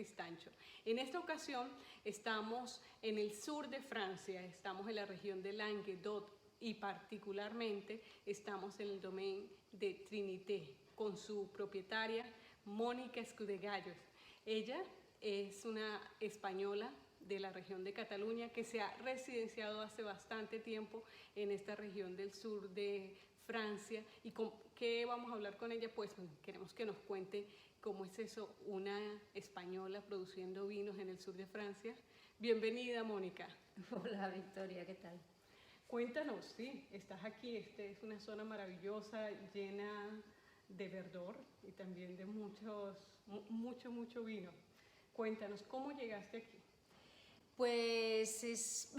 Fistancho. En esta ocasión estamos en el sur de Francia, estamos en la región de Languedoc y particularmente estamos en el domaine de Trinité con su propietaria Mónica Escudegallos. Ella es una española de la región de Cataluña que se ha residenciado hace bastante tiempo en esta región del sur de Francia. ¿Y con qué vamos a hablar con ella? Pues queremos que nos cuente cómo es eso, una española produciendo vinos en el sur de Francia. Bienvenida, Mónica. Hola, Victoria, ¿qué tal? Cuéntanos, sí, estás aquí, es una zona maravillosa, llena de verdor y también de mucho vino. Cuéntanos, ¿cómo llegaste aquí? Pues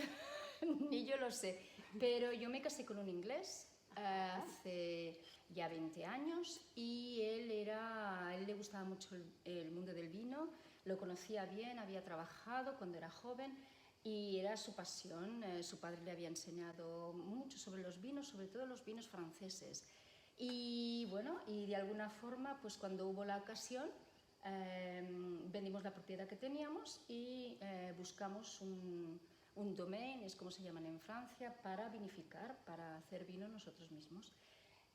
ni yo lo sé, pero yo me casé con un inglés hace ya 20 años y a él le gustaba mucho el mundo del vino, lo conocía bien, había trabajado cuando era joven y era su pasión. Su padre le había enseñado mucho sobre los vinos, sobre todo los vinos franceses. Y bueno, y de alguna forma, pues cuando hubo la ocasión, vendimos la propiedad que teníamos y buscamos un domaine, es como se llaman en Francia, para vinificar, para hacer vino nosotros mismos.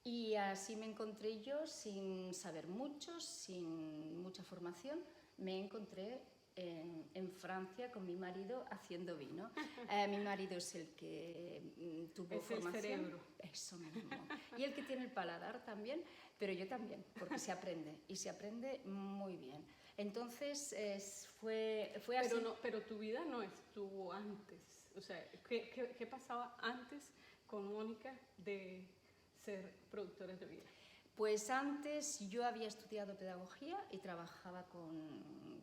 Y así me encontré yo, sin saber mucho, sin mucha formación, me encontré en Francia con mi marido haciendo vino. Mi marido es el que tuvo es formación. El cerebro. Eso mismo. Y el que tiene el paladar también, pero yo también, porque se aprende, y se aprende muy bien. Entonces fue así. Pero tu vida no estuvo antes. O sea, ¿qué pasaba antes con Mónica de ser productora de vino? Pues antes yo había estudiado pedagogía y trabajaba con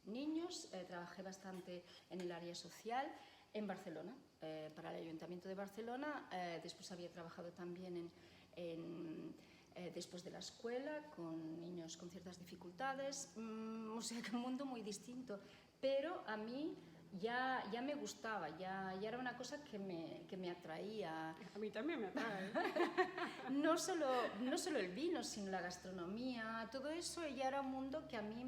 niños, trabajé bastante en el área social en Barcelona, para el Ayuntamiento de Barcelona. Después había trabajado también después de la escuela con niños con ciertas dificultades, o sea que un mundo muy distinto, pero a mí ya me gustaba, ya era una cosa que me atraía. A mí también me atrae. No solo el vino, sino la gastronomía, todo eso ya era un mundo que a mí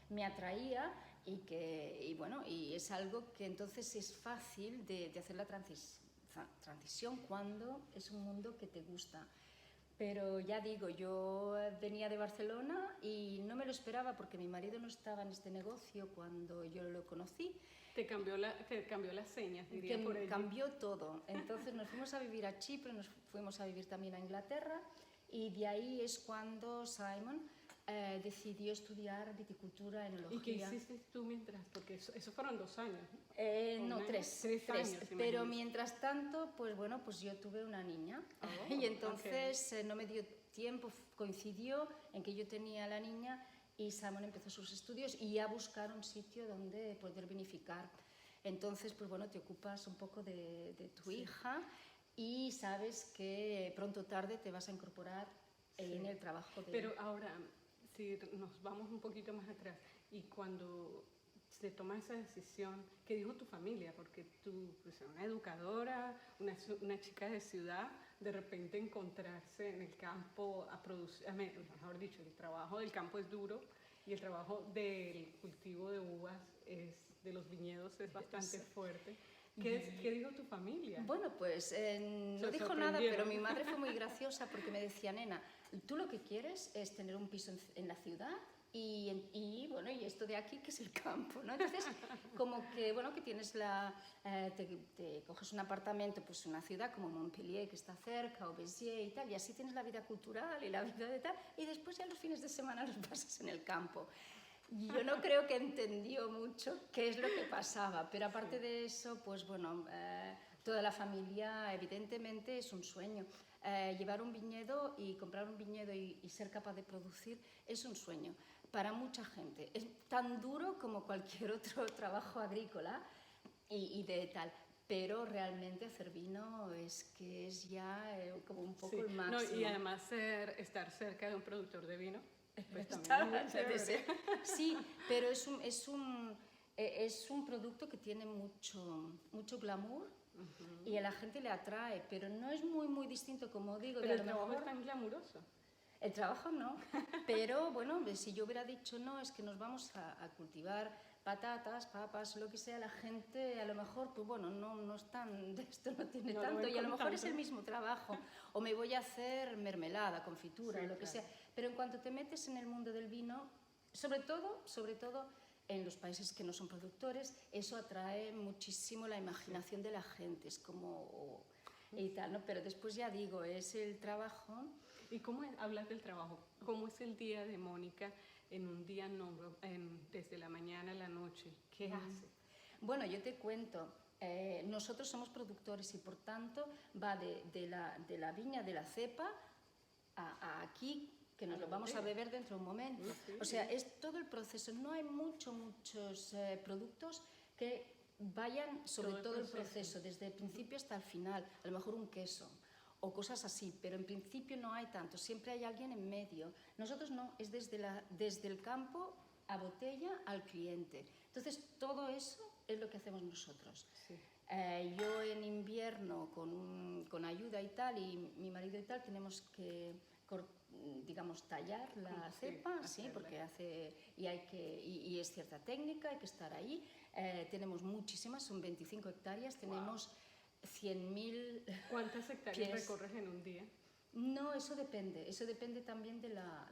me atraía y bueno, y es algo que entonces es fácil de hacer la transición cuando es un mundo que te gusta. Pero ya digo, yo venía de Barcelona y no me lo esperaba porque mi marido no estaba en este negocio cuando yo lo conocí. Te cambió las señas, diría por ello. Cambió todo. Entonces nos fuimos a vivir a Chipre, nos fuimos a vivir también a Inglaterra y de ahí es cuando Simon decidió estudiar viticultura, enología. ¿Y qué hiciste tú mientras? Porque eso fueron 2 años. No, tres años. Pero mientras tanto, pues bueno, pues yo tuve una niña y entonces no me dio tiempo, coincidió en que yo tenía la niña y Simon empezó sus estudios y a buscar un sitio donde poder vinificar. Entonces, pues bueno, te ocupas un poco de tu hija y sabes que pronto o tarde te vas a incorporar en el trabajo de... Pero ahora, si nos vamos un poquito más atrás, y cuando se toma esa decisión, ¿qué dijo tu familia? Porque tú, pues, una educadora, una chica de ciudad, de repente encontrarse en el campo a producir, mejor dicho, el trabajo del campo es duro y el trabajo del cultivo de uvas, de los viñedos, es bastante fuerte. ¿Qué dijo tu familia? Bueno, pues no dijo nada, pero mi madre fue muy graciosa porque me decía, nena, tú lo que quieres es tener un piso en la ciudad y bueno, y esto de aquí que es el campo, ¿no? Entonces, como que, bueno, que tienes te coges un apartamento, pues en una ciudad como Montpellier, que está cerca, o Béziers y tal, y así tienes la vida cultural y la vida de tal, y después ya los fines de semana los pasas en el campo. Yo no creo que entendió mucho qué es lo que pasaba, pero aparte de eso, pues bueno, toda la familia evidentemente es un sueño. Llevar un viñedo y comprar un viñedo y ser capaz de producir es un sueño para mucha gente. Es tan duro como cualquier otro trabajo agrícola y de tal. Pero realmente hacer vino es que es ya como un poco el máximo. No, y además estar cerca de un productor de vino. Pues también sí, pero es un producto que tiene mucho glamour y a la gente le atrae, pero no es muy distinto, como digo. Pero el trabajo es tan glamuroso. El trabajo no, pero bueno, si yo hubiera dicho no, es que nos vamos a cultivar patatas, papas, lo que sea, la gente a lo mejor, pues bueno, no es tan, de esto no tiene tanto, y a lo mejor es el mismo trabajo, o me voy a hacer mermelada, confitura, lo que sea, pero en cuanto te metes en el mundo del vino, sobre todo en los países que no son productores, eso atrae muchísimo la imaginación de la gente, es como y tal, ¿no? Pero después ya digo, es el trabajo. ¿Y cómo hablas del trabajo? ¿Cómo es el día de Mónica en un día desde la mañana a la noche? ¿Qué hace? Bueno, yo te cuento, nosotros somos productores y por tanto va de la viña, de la cepa, a aquí, que nos lo vamos a beber dentro de un momento. O sea, es todo el proceso. No hay muchos productos que vayan sobre todo el proceso, desde el principio hasta el final. A lo mejor un queso o cosas así, pero en principio no hay tanto. Siempre hay alguien en medio. Nosotros no, es desde el campo a botella al cliente. Entonces, todo eso es lo que hacemos nosotros. Sí. Yo en invierno, con ayuda y tal, y mi marido y tal, tenemos que, digamos, tallar la cepa, sí, porque y es cierta técnica, hay que estar ahí. Tenemos muchísimas, son 25 hectáreas, tenemos 100.000... ¿Cuántas hectáreas recorres en un día? No, eso depende también de la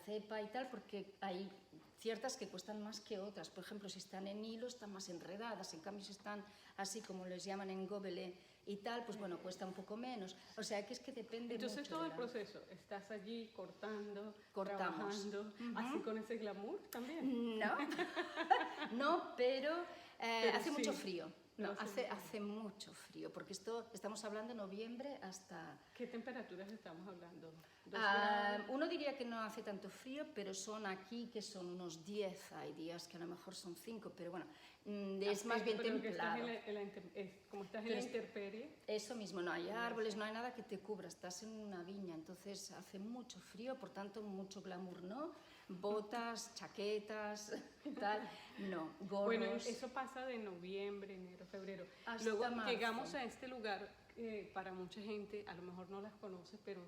cepa y tal, porque hay ciertas que cuestan más que otras. Por ejemplo, si están en hilo, están más enredadas, en cambio si están así como les llaman en gobelé y tal, pues bueno, cuesta un poco menos. O sea, que es que depende mucho. Entonces todo el proceso, estás allí cortando, cortamos, trabajando, así con ese glamour también. No, pero hace sí. Mucho frío. No, hace mucho frío, porque estamos hablando de noviembre hasta... ¿Qué temperaturas estamos hablando? Uno diría que no hace tanto frío, pero son aquí que son unos 10, hay días que a lo mejor son 5, pero bueno, es más bien templado. Como estás en la intemperie. Eso mismo, no hay árboles, no hay nada que te cubra, estás en una viña, entonces hace mucho frío, por tanto mucho glamour, ¿no? Botas, chaquetas, tal, no, gorros. Bueno, eso pasa de noviembre, enero, febrero. Hasta Luego marzo. llegamos a este lugar, para mucha gente, a lo mejor no las conoce, pero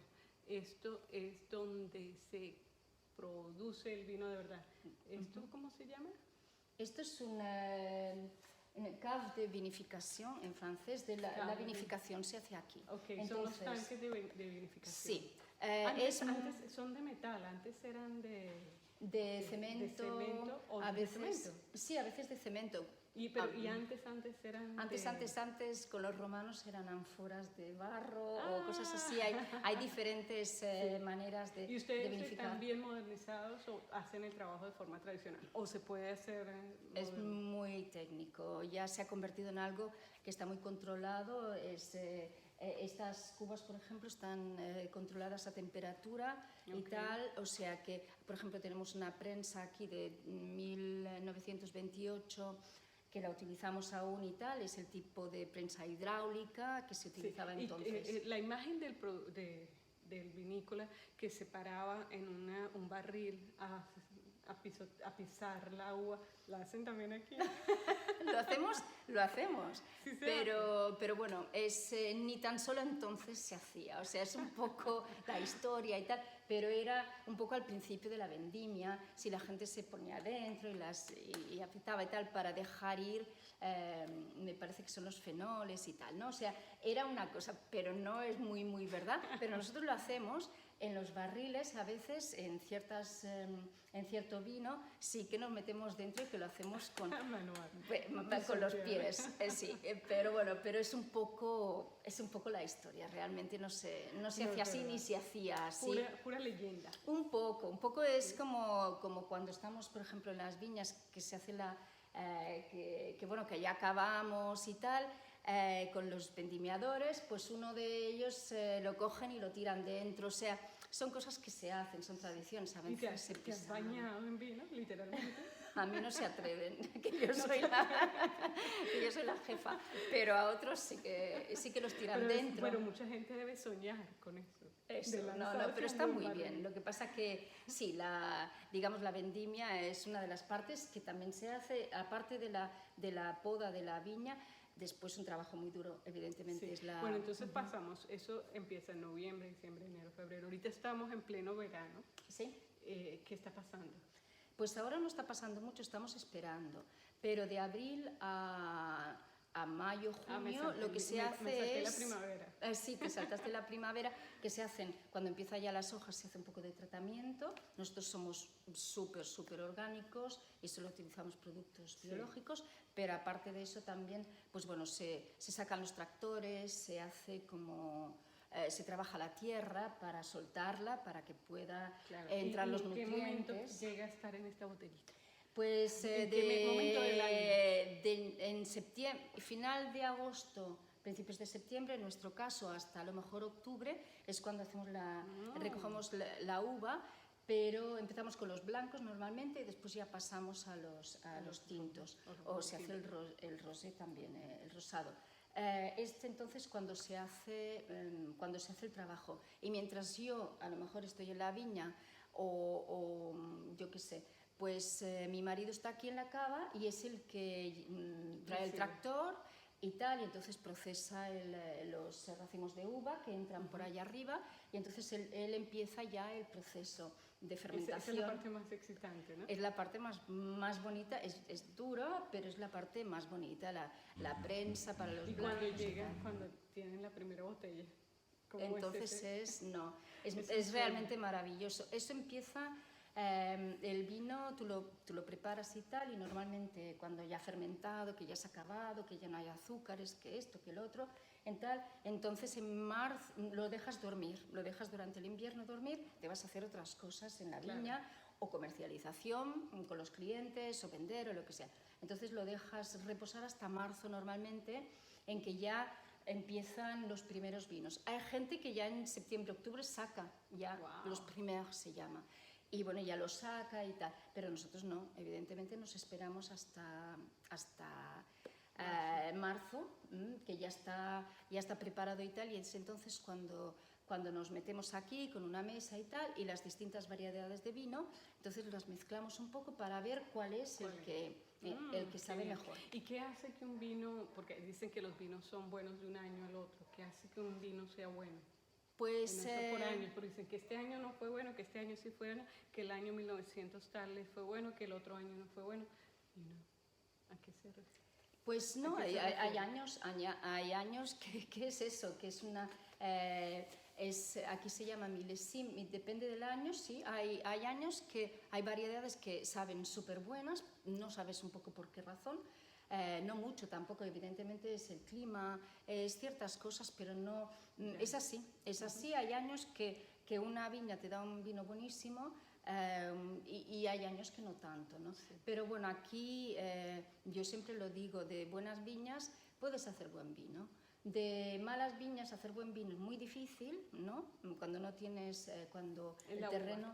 esto es donde se produce el vino de verdad. ¿Esto cómo se llama? Esto es una cave de vinificación en francés. La vinificación se hace aquí. Ok, entonces, son los tanques de vinificación. Sí. Antes son de metal, antes eran de cemento. ¿De cemento o a de veces, cemento? Sí, a veces de cemento. ¿Y antes eran Antes con los romanos eran ánforas de barro o cosas así. Hay diferentes maneras de vinificar. ¿Y ustedes están bien modernizados o hacen el trabajo de forma tradicional? ¿O se puede hacer Es muy técnico. Ya se ha convertido en algo que está muy controlado. Estas cubas, por ejemplo, están controladas a temperatura y tal. O sea que, por ejemplo, tenemos una prensa aquí de 1928 que la utilizamos aún y tal, es el tipo de prensa hidráulica que se utilizaba entonces. La imagen del vinícola que se paraba en un barril a pisar la uva, ¿la hacen también aquí? Lo hacemos, Sí, pero bueno, ni tan solo entonces se hacía, o sea, es un poco la historia y tal, pero era un poco al principio de la vendimia, si la gente se ponía dentro y apretaba y tal para dejar ir, me parece que son los fenoles y tal, ¿no? O sea, era una cosa, pero no es muy, muy verdad, pero nosotros lo hacemos en los barriles, a veces en cierto vino, sí que nos metemos dentro y que lo hacemos con los pies, sí, pero bueno, pero es un poco la historia, realmente no se hacía así ni se hacía así. Pura leyenda. Un poco es como cuando estamos, por ejemplo, en las viñas, que se hace que ya acabamos y tal, con los vendimiadores, pues uno de ellos lo cogen y lo tiran dentro, o sea, son cosas que se hacen, son tradiciones. A veces ¿Y te has bañado en vino, literalmente? A mí no se atreven, que yo soy la jefa, pero a otros sí que los tiran dentro. Pero mucha gente debe soñar con eso. Pero está muy bien. Lo que pasa que sí, digamos la vendimia es una de las partes que también se hace, aparte de la poda de la viña, Después un trabajo muy duro, evidentemente, Sí. es la... Bueno, entonces pasamos, eso empieza en noviembre, diciembre, enero, febrero. Ahorita estamos en pleno verano. ¿Sí? ¿Qué está pasando? Pues ahora no está pasando mucho, estamos esperando. Pero de abril a mayo, junio, lo que se hace me salté es... la primavera. Sí, te saltaste la primavera, que se hacen, cuando empieza ya las hojas, se hace un poco de tratamiento. Nosotros somos súper orgánicos y solo utilizamos productos biológicos, pero aparte de eso también, pues bueno, se sacan los tractores, se hace como... se trabaja la tierra para soltarla, para que pueda entrar los nutrientes. ¿En qué momento llega a estar en esta botellita? Pues ¿En qué momento del año? En septiembre, final de agosto, principios de septiembre, en nuestro caso hasta a lo mejor octubre, es cuando hacemos recogemos la uva, pero empezamos con los blancos normalmente y después ya pasamos a los tintos, o se hace el rosé también, el rosado. Entonces cuando se hace el trabajo, y mientras yo a lo mejor estoy en la viña o yo qué sé, pues mi marido está aquí en la cava y es el que trae el tractor y tal, y entonces procesa los racimos de uva que entran por allá arriba, y entonces él empieza ya el proceso de fermentación. Esa es la parte más excitante, ¿no? Es la parte más bonita, es dura, pero es la parte más bonita, la prensa para los blancos. ¿Y cuando llegan, cuando tienen la primera botella? Entonces es realmente maravilloso. Eso empieza... el vino tú lo preparas y tal, y normalmente cuando ya ha fermentado, que ya se ha acabado, que ya no hay azúcares, que esto, que el otro, entonces en marzo lo dejas dormir, lo dejas durante el invierno dormir, te vas a hacer otras cosas en la viña, o comercialización con los clientes, o vender, o lo que sea. Entonces lo dejas reposar hasta marzo normalmente, en que ya empiezan los primeros vinos. Hay gente que ya en septiembre, octubre saca ya los primeros, se llama. Y bueno, ya lo saca y tal, pero nosotros no, evidentemente nos esperamos hasta marzo, que ya está preparado y tal, y es entonces cuando nos metemos aquí con una mesa y tal, y las distintas variedades de vino, entonces las mezclamos un poco para ver cuál es el que sabe mejor. ¿Y qué hace que un vino, porque dicen que los vinos son buenos de un año al otro, qué hace que un vino sea bueno? Pues, por años, porque dicen que este año no fue bueno, que este año sí fue bueno, que el año 1900 tal les fue bueno, que el otro año no fue bueno. Y no, ¿a qué se refiere? Pues no, hay años que es eso, que es una... aquí se llama milésimo, depende del año, sí, hay años que hay variedades que saben súper buenas, no sabes un poco por qué razón. No mucho tampoco, evidentemente es el clima, es ciertas cosas, pero no, es así, hay años que una viña te da un vino buenísimo y hay años que no tanto, ¿no? Sí. Pero bueno, aquí yo siempre lo digo, de buenas viñas puedes hacer buen vino. De malas viñas hacer buen vino es muy difícil, ¿no? Cuando no tienes, cuando el terreno...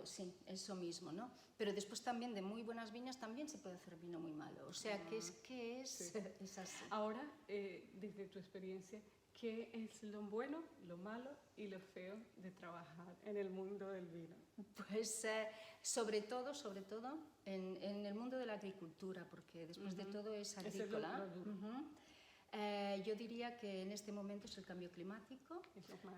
sí, eso mismo, ¿no? Pero después también de muy buenas viñas también se puede hacer vino muy malo. O sea, es así. Ahora, desde tu experiencia, ¿qué es lo bueno, lo malo y lo feo de trabajar en el mundo del vino? Pues sobre todo en el mundo de la agricultura, porque después de todo es agrícola. Yo diría que en este momento es el cambio climático.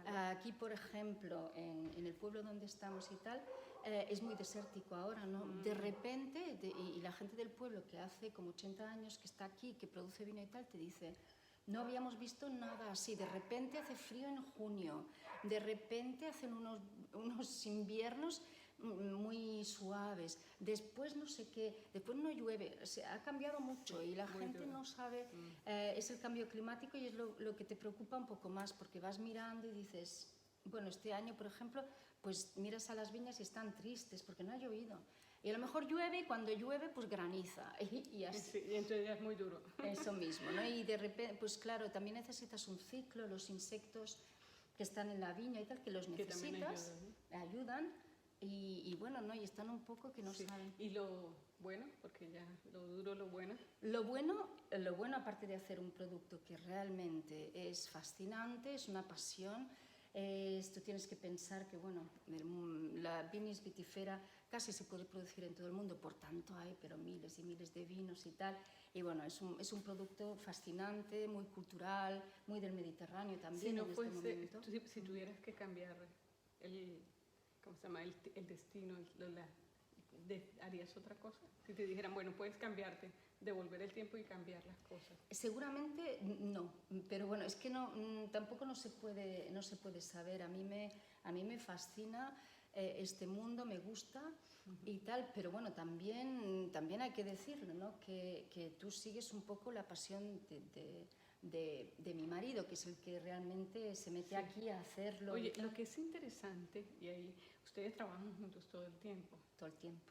Aquí, por ejemplo, en el pueblo donde estamos y tal, es muy desértico ahora, ¿no? De repente, y la gente del pueblo que hace como 80 años que está aquí, que produce vino y tal, te dice, no habíamos visto nada así, de repente hace frío en junio, de repente hacen unos inviernos muy suaves, después no sé qué, después no llueve, o sea, ha cambiado mucho y la gente no sabe, es el cambio climático y es lo que te preocupa un poco más, porque vas mirando y dices, bueno, este año, por ejemplo, pues miras a las viñas y están tristes porque no ha llovido. Y a lo mejor llueve y cuando llueve pues graniza y así. Sí, y entonces ya es muy duro. Eso mismo, ¿no? Y de repente, pues claro, también necesitas un ciclo, los insectos que están en la viña y tal, que los necesitas, que ayudan. Y bueno, ¿no? Y están un poco que no saben. ¿Y lo bueno? Porque ya lo duro, lo bueno. Lo bueno, aparte de hacer un producto que realmente es fascinante, es una pasión, Tú tienes que pensar que, bueno, la vinis vitifera casi se puede producir en todo el mundo, por tanto hay pero miles y miles de vinos y tal. Y bueno, es un producto fascinante, muy cultural, muy del Mediterráneo también en este momento. Si tuvieras que cambiar ¿cómo se llama? El destino, ¿harías otra cosa? Si te dijeran, bueno, puedes cambiarte, devolver el tiempo y cambiar las cosas. Seguramente no, pero bueno, es que tampoco no se puede saber. A mí me fascina este mundo, me gusta y tal, pero bueno, también hay que decirlo, ¿no? Que tú sigues un poco la pasión de mi marido, que es el que realmente se mete aquí a hacerlo. Oye, lo que es interesante, y ahí ustedes trabajan juntos todo el tiempo. Todo el tiempo.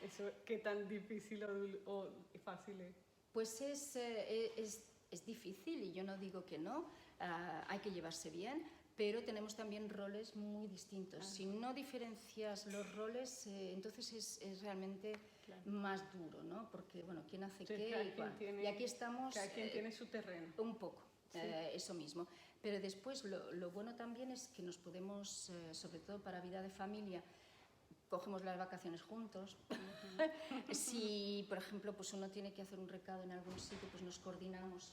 ¿Eso qué tan difícil o fácil es? Pues es difícil y yo no digo que no, hay que llevarse bien, pero tenemos también roles muy distintos. Si no diferencias los roles, entonces es realmente más duro, ¿no? Porque, bueno, ¿quién hace qué? Y aquí estamos... Cada quien tiene su terreno. Un poco, eso mismo. Pero después lo bueno también es que nos podemos, sobre todo para vida de familia, cogemos las vacaciones juntos. Si, por ejemplo, pues uno tiene que hacer un recado en algún sitio, pues nos coordinamos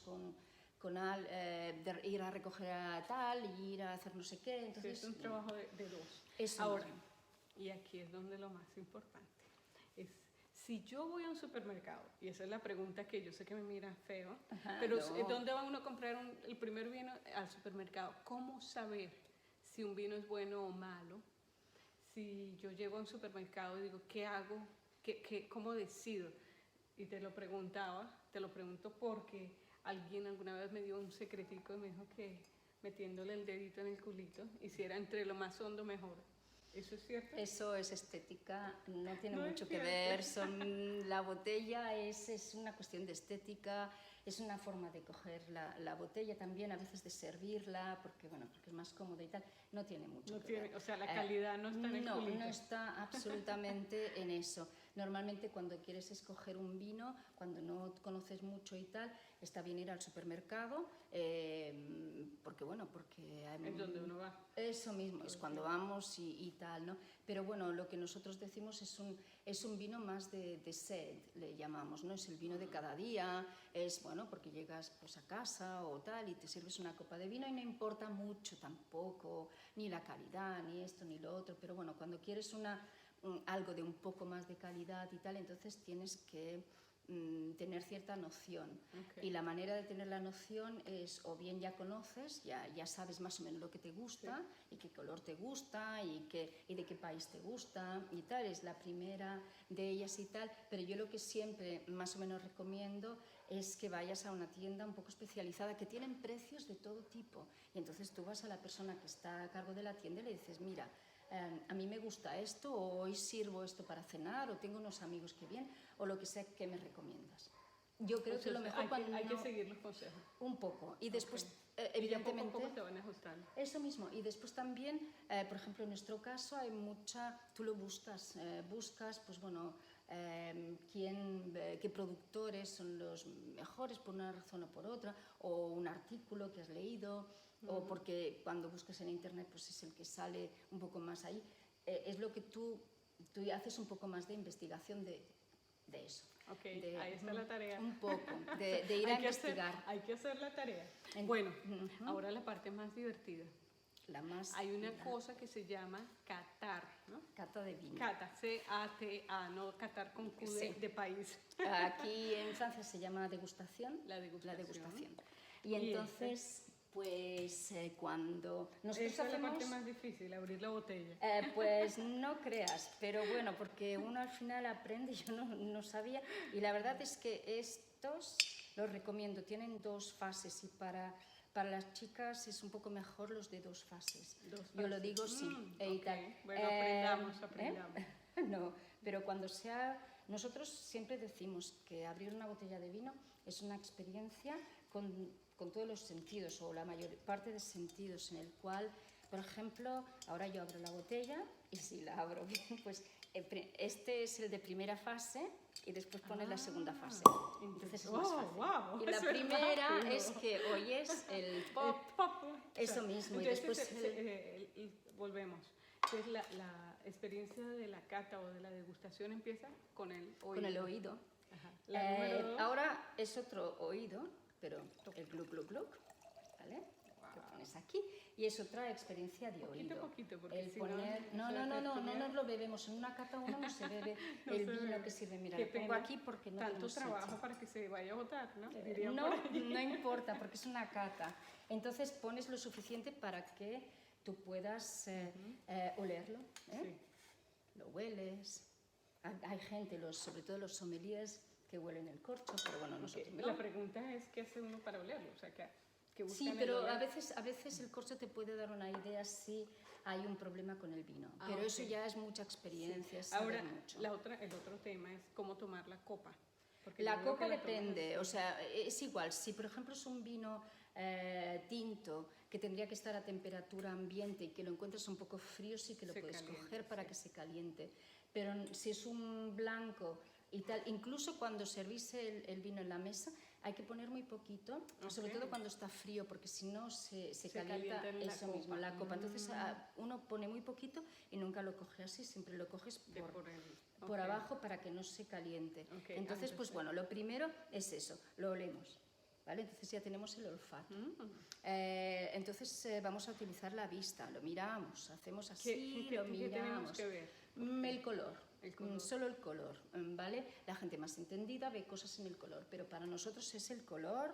de ir a recoger a tal y ir a hacer no sé qué. Entonces, es un trabajo de dos. Eso ahora, mismo. y aquí es donde lo más importante es, si yo voy a un supermercado, y esa es la pregunta que yo sé que me mira feo, pero no. ¿Dónde va uno a comprar el primer vino? Al supermercado. ¿Cómo saber si un vino es bueno o malo? Si yo llego a un supermercado y digo, ¿qué hago? ¿Cómo decido? Y te lo pregunto porque alguien alguna vez me dio un secretico y me dijo que metiéndole el dedito en el culito, hiciera entre lo más hondo mejor. ¿Eso es cierto? Eso es estética, no tiene mucho que ver. La botella es una cuestión de estética, es una forma de coger la botella también, a veces de servirla, porque es más cómodo y tal. No tiene mucho que ver. O sea, la calidad no está en el culito. No está absolutamente en eso. Normalmente cuando quieres escoger un vino, cuando no conoces mucho y tal, está bien ir al supermercado, porque es donde uno va. Eso mismo, es cuando vamos y tal, ¿no? Pero bueno, lo que nosotros decimos es un vino más de sed, le llamamos, ¿no? Es el vino de cada día, es bueno, porque llegas pues a casa o tal y te sirves una copa de vino y no importa mucho tampoco, ni la calidad, ni esto, ni lo otro, pero bueno, cuando quieres algo de un poco más de calidad y tal, entonces tienes que tener cierta noción. Okay. Y la manera de tener la noción es, o bien ya conoces, ya sabes más o menos lo que te gusta, y qué color te gusta y de qué país te gusta y tal, es la primera de ellas y tal, pero yo lo que siempre más o menos recomiendo es que vayas a una tienda un poco especializada que tienen precios de todo tipo, y entonces tú vas a la persona que está a cargo de la tienda y le dices, mira, a mí me gusta esto, o hoy sirvo esto para cenar, o tengo unos amigos que vienen, o lo que sea, ¿qué me recomiendas? Yo creo que lo mejor hay que seguir los consejos. Un poco. Y después, evidentemente... Y poco a poco te van ajustando. Eso mismo. Y después también, por ejemplo, en nuestro caso hay tú lo buscas, pues bueno, qué productores son los mejores por una razón o por otra, o un artículo que has leído, o porque cuando buscas en internet pues es el que sale un poco más ahí. Es lo que tú haces un poco más de investigación de eso. Ok, ahí está la tarea. Un poco, de ir a investigar. Hay que hacer la tarea. Bueno, ahora la parte más divertida. Hay una cosa que se llama catar, ¿no? Cata de vino. Cata, C-A-T-A, no catar con Q de país. Aquí en Francia se llama degustación. La degustación. Y entonces, pues cuando nosotros esa es la parte más difícil, abrir la botella. Pues no creas, pero bueno, porque uno al final aprende, yo no sabía, y la verdad es que estos los recomiendo, tienen 2 fases y para las chicas es un poco mejor los de 2 fases. Yo lo digo, sí. Okay. Bueno, aprendamos. No, pero cuando nosotros siempre decimos que abrir una botella de vino es una experiencia con todos los sentidos, o la mayor parte de sentidos, en el cual Por ejemplo, ahora yo abro la botella y si la abro bien, pues este es el de primera fase y después pones la segunda fase. Entonces es más fácil. Wow, y la primera es que oyes el pop, eso mismo. Entonces, y después volvemos. Entonces la experiencia de la cata o de la degustación empieza con el oído. Con el oído. Ajá. La número 2. Ahora es otro oído, pero el gluk gluk gluk, ¿vale? Wow. Lo pones aquí y es otra experiencia de oído. Poquito, porque el si poner, no nos lo bebemos. En una cata uno no se bebe el vino que sirve. Mira, lo pongo aquí porque no tanto tenemos trabajo sitio. Para que se vaya a botar, ¿no? No importa, porque es una cata. Entonces pones lo suficiente para que tú puedas olerlo. Sí. Lo hueles. Hay gente, sobre todo los sommeliers, que huelen el corcho, pero bueno, nosotros no. La pregunta es, ¿qué hace uno para olerlo? O sea, ¿qué buscan? Sí, pero a veces el corcho te puede dar una idea si hay un problema con el vino. Pero eso ya es mucha experiencia, sí. Ahora, mucho. el otro tema es cómo tomar la copa. Porque la copa depende, o sea, es igual. Si, por ejemplo, es un vino tinto que tendría que estar a temperatura ambiente y que lo encuentras un poco frío, sí que lo puedes coger para que se caliente. Pero si es un blanco y tal, incluso cuando servís el vino en la mesa, hay que poner muy poquito, sobre todo cuando está frío, porque si no se calienta eso mismo, la copa. Entonces uno pone muy poquito y nunca lo coge así, siempre lo coges por abajo para que no se caliente. Entonces, pues bueno, lo primero es eso, lo olemos. ¿Vale? Entonces ya tenemos el olfato. Entonces vamos a utilizar la vista, lo miramos, hacemos así, lo miramos. ¿Qué tenemos que ver? El color. Solo el color, ¿vale? La gente más entendida ve cosas en el color, pero para nosotros es el color,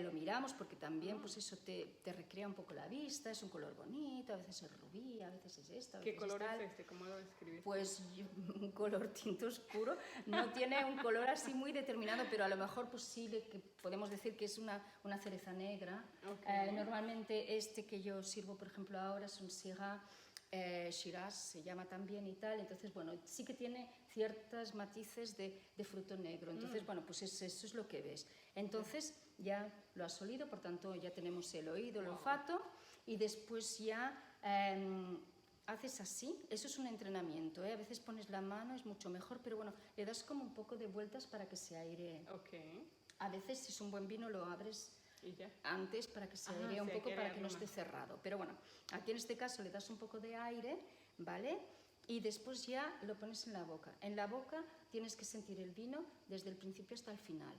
lo miramos porque también pues eso te recrea un poco la vista, es un color bonito, a veces es rubí, a veces es esto, a veces ¿Qué color es este? ¿Cómo lo describes? Pues un color tinto oscuro, no tiene un color así muy determinado, pero a lo mejor pues sí que podemos decir que es una cereza negra. Normalmente este que yo sirvo, por ejemplo, ahora es un Syrah, Shiraz se llama también y tal, entonces bueno, sí que tiene ciertos matices de fruto negro, entonces bueno, pues eso es lo que ves. Entonces ya lo has olido, por tanto ya tenemos el oído, el olfato, y después ya haces así, eso es un entrenamiento, a veces pones la mano, es mucho mejor, pero bueno, le das como un poco de vueltas para que se airee. A veces si es un buen vino lo abres antes para que se airee un poco, para que no esté cerrado. Pero bueno, aquí en este caso le das un poco de aire, ¿vale? Y después ya lo pones en la boca. En la boca tienes que sentir el vino desde el principio hasta el final.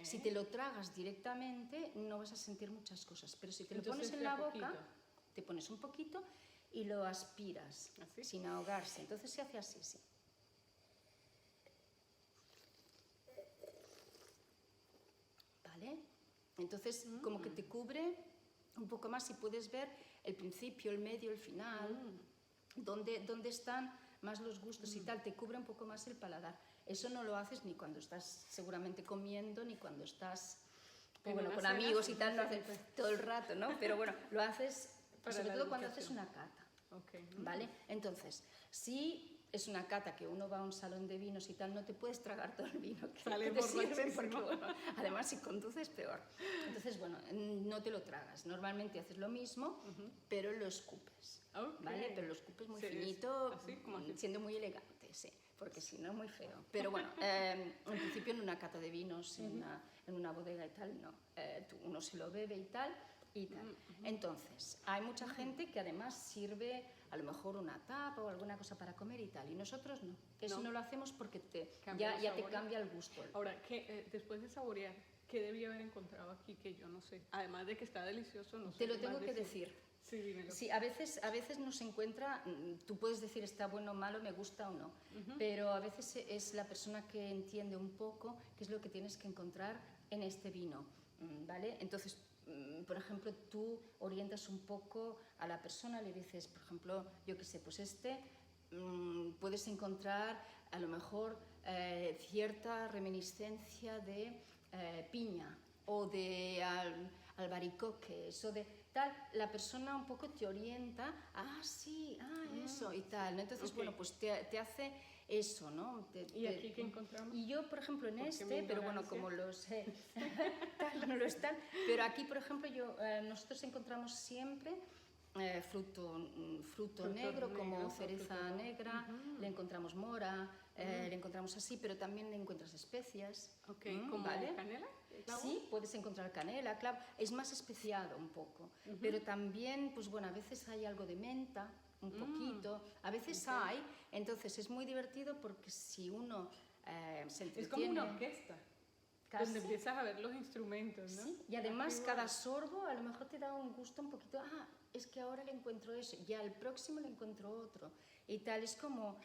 Si te lo tragas directamente no vas a sentir muchas cosas, pero si te lo pones en la boca, te pones un poquito y lo aspiras, sin ahogarse. Entonces se hace así, sí. ¿Vale? Entonces, como que te cubre un poco más y puedes ver el principio, el medio, el final, dónde están más los gustos y tal, te cubre un poco más el paladar. Eso no lo haces ni cuando estás seguramente comiendo, ni cuando estás con amigos y tal, no haces todo el rato, ¿no? Pero bueno, lo haces sobre todo cuando haces una cata, ¿vale? Entonces, si es una cata que uno va a un salón de vinos y tal, no te puedes tragar todo el vino que te sirven, porque bueno, además si conduces peor. Entonces, bueno, no te lo tragas. Normalmente haces lo mismo, pero lo escupes, ¿vale? Pero lo escupes muy finito, siendo muy elegante, sí, porque si no es muy feo. Pero bueno, en principio en una cata de vinos, en una bodega y tal, no. Uno se lo bebe y tal. Entonces, hay mucha gente que además sirve a lo mejor una tapa o alguna cosa para comer y tal, y nosotros no. Eso no lo hacemos porque ya te cambia el gusto. Ahora, después de saborear, ¿qué debía haber encontrado aquí que yo no sé? Además de que está delicioso, no sé. Te lo tengo que decir. Sí, dímelo. Sí, a veces no se encuentra, tú puedes decir está bueno o malo, me gusta o no, pero a veces es la persona que entiende un poco qué es lo que tienes que encontrar en este vino, ¿vale? Entonces, por ejemplo, tú orientas un poco a la persona, le dices, por ejemplo, yo qué sé, pues puedes encontrar a lo mejor cierta reminiscencia de piña o de albaricoques o de tal, la persona un poco te orienta, eso y tal, ¿no? Entonces, bueno, pues te hace eso, ¿no? ¿Y aquí qué encontramos? Y yo, por ejemplo, en pero bueno, como los no lo están, pero aquí, por ejemplo, nosotros encontramos siempre fruto negro como cereza negra, le encontramos mora, le encontramos así, pero también le encuentras especias. ¿Como ¿vale? canela? ¿Clavo? Sí, puedes encontrar canela, clavo, es más especiado un poco, pero también, pues bueno, a veces hay algo de menta, un poquito, a veces hay, entonces es muy divertido porque si uno se entretiene... Es como una orquesta. Casi. Donde empiezas a ver los instrumentos, ¿no? Sí, y además cada sorbo a lo mejor te da un gusto un poquito, es que ahora le encuentro eso, y al próximo le encuentro otro, y tal, es como,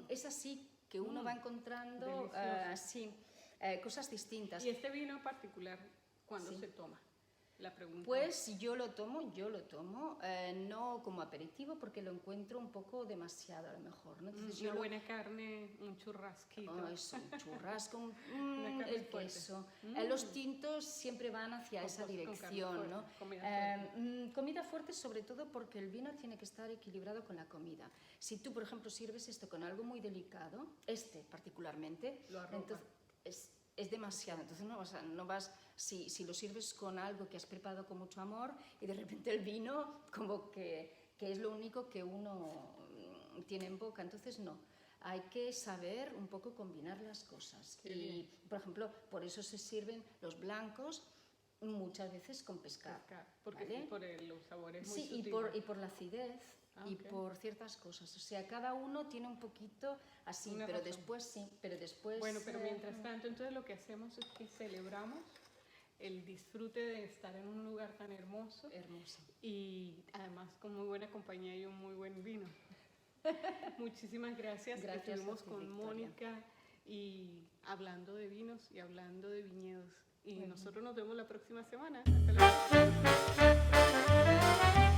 es así que uno va encontrando cosas distintas. ¿Y este vino en particular, cuándo se toma? La pregunta. Pues yo lo tomo, no como aperitivo porque lo encuentro un poco demasiado a lo mejor, ¿no? Entonces una buena carne, un churrasquito. Eso, un churrasco, el queso. Los tintos siempre van hacia esa dirección, ¿no? Comida fuerte sobre todo porque el vino tiene que estar equilibrado con la comida. Si tú, por ejemplo, sirves esto con algo muy delicado, particularmente, entonces es demasiado, entonces no vas si lo sirves con algo que has preparado con mucho amor y de repente el vino como que es lo único que uno tiene en boca, entonces no, hay que saber un poco combinar las cosas. Y, por ejemplo, por eso se sirven los blancos muchas veces con pescado. Porque ¿vale? por los sabores muy sutiles. Y por la acidez. Y por ciertas cosas, o sea, cada uno tiene un poquito así, pero después Bueno, pero mientras tanto, entonces lo que hacemos es que celebramos el disfrute de estar en un lugar tan hermoso. Y además con muy buena compañía y un muy buen vino. Muchísimas gracias. Estuvimos con Mónica y hablando de vinos y hablando de viñedos. Y nosotros nos vemos la próxima semana. Hasta luego.